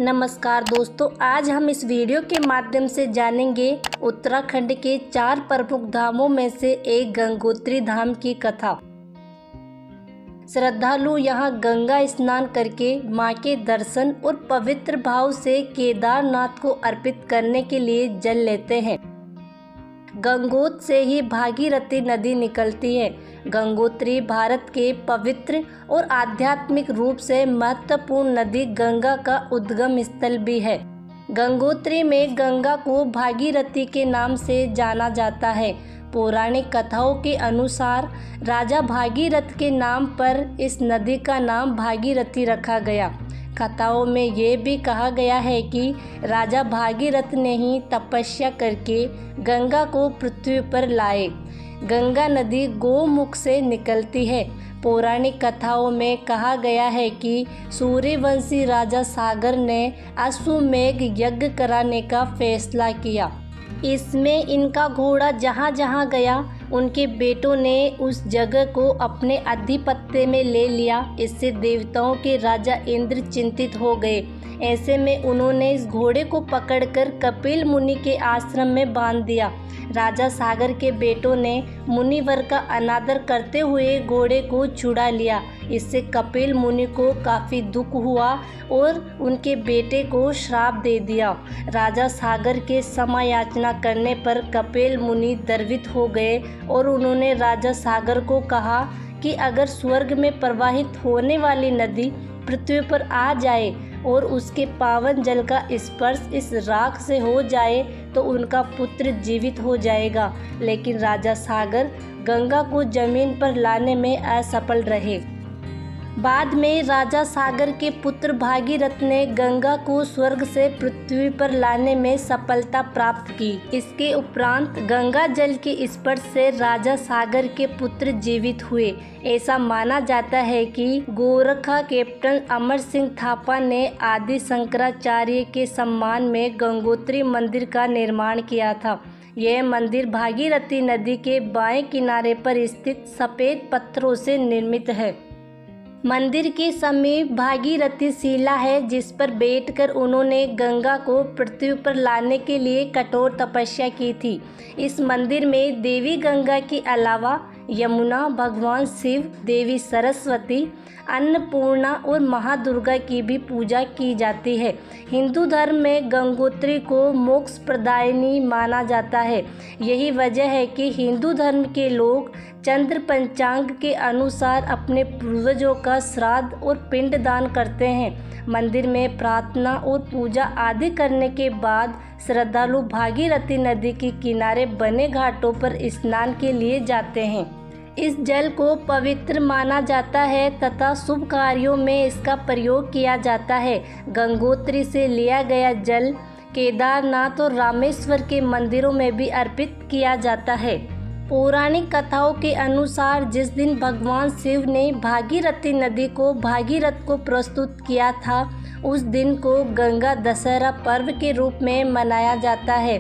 नमस्कार दोस्तों, आज हम इस वीडियो के माध्यम से जानेंगे उत्तराखंड के 4 प्रमुख धामों में से एक गंगोत्री धाम की कथा। श्रद्धालु यहाँ गंगा स्नान करके मां के दर्शन और पवित्र भाव से केदारनाथ को अर्पित करने के लिए जल लेते हैं। गंगोत्र से ही भागीरथी नदी निकलती है। गंगोत्री भारत के पवित्र और आध्यात्मिक रूप से महत्वपूर्ण नदी गंगा का उद्गम स्थल भी है। गंगोत्री में गंगा को भागीरथी के नाम से जाना जाता है। पौराणिक कथाओं के अनुसार राजा भागीरथ के नाम पर इस नदी का नाम भागीरथी रखा गया। कथाओं में ये भी कहा गया है कि राजा भागीरथ ने ही तपस्या करके गंगा को पृथ्वी पर लाए। गंगा नदी गोमुख से निकलती है। पौराणिक कथाओं में कहा गया है कि सूर्यवंशी राजा सागर ने अश्वमेध यज्ञ कराने का फैसला किया। इसमें इनका घोड़ा जहाँ जहाँ गया उनके बेटों ने उस जगह को अपने आधिपत्य में ले लिया। इससे देवताओं के राजा इंद्र चिंतित हो गए। ऐसे में उन्होंने इस घोड़े को पकड़कर कपिल मुनि के आश्रम में बांध दिया। राजा सागर के बेटों ने मुनिवर का अनादर करते हुए घोड़े को छुड़ा लिया। इससे कपिल मुनि को काफ़ी दुख हुआ और उनके बेटे को श्राप दे दिया। राजा सागर के क्षमा याचना करने पर कपिल मुनि गर्वित हो गए और उन्होंने राजा सागर को कहा कि अगर स्वर्ग में प्रवाहित होने वाली नदी पृथ्वी पर आ जाए और उसके पावन जल का स्पर्श इस राख से हो जाए तो उनका पुत्र जीवित हो जाएगा। लेकिन राजा सागर गंगा को जमीन पर लाने में असफल रहे। बाद में राजा सागर के पुत्र भागीरथ ने गंगा को स्वर्ग से पृथ्वी पर लाने में सफलता प्राप्त की। इसके उपरांत गंगा जल के स्पर्श से राजा सागर के पुत्र जीवित हुए। ऐसा माना जाता है कि गोरखा कैप्टन अमर सिंह थापा ने आदि शंकराचार्य के सम्मान में गंगोत्री मंदिर का निर्माण किया था। यह मंदिर भागीरथी नदी के बाएं किनारे पर स्थित सफ़ेद पत्थरों से निर्मित है। मंदिर के समीप भागीरथी शिला है जिस पर बैठकर उन्होंने गंगा को पृथ्वी पर लाने के लिए कठोर तपस्या की थी। इस मंदिर में देवी गंगा के अलावा यमुना, भगवान शिव, देवी सरस्वती, अन्नपूर्णा और महादुर्गा की भी पूजा की जाती है। हिंदू धर्म में गंगोत्री को मोक्ष प्रदायिनी माना जाता है। यही वजह है कि हिंदू धर्म के लोग चंद्र पंचांग के अनुसार अपने पूर्वजों का श्राद्ध और पिंडदान करते हैं। मंदिर में प्रार्थना और पूजा आदि करने के बाद श्रद्धालु भागीरथी नदी के किनारे बने घाटों पर स्नान के लिए जाते हैं। इस जल को पवित्र माना जाता है तथा शुभ कार्यों में इसका प्रयोग किया जाता है। गंगोत्री से लिया गया जल केदारनाथ और रामेश्वर के मंदिरों में भी अर्पित किया जाता है। पौराणिक कथाओं के अनुसार जिस दिन भगवान शिव ने भागीरथी नदी को भागीरथ को प्रस्तुत किया था उस दिन को गंगा दशहरा पर्व के रूप में मनाया जाता है।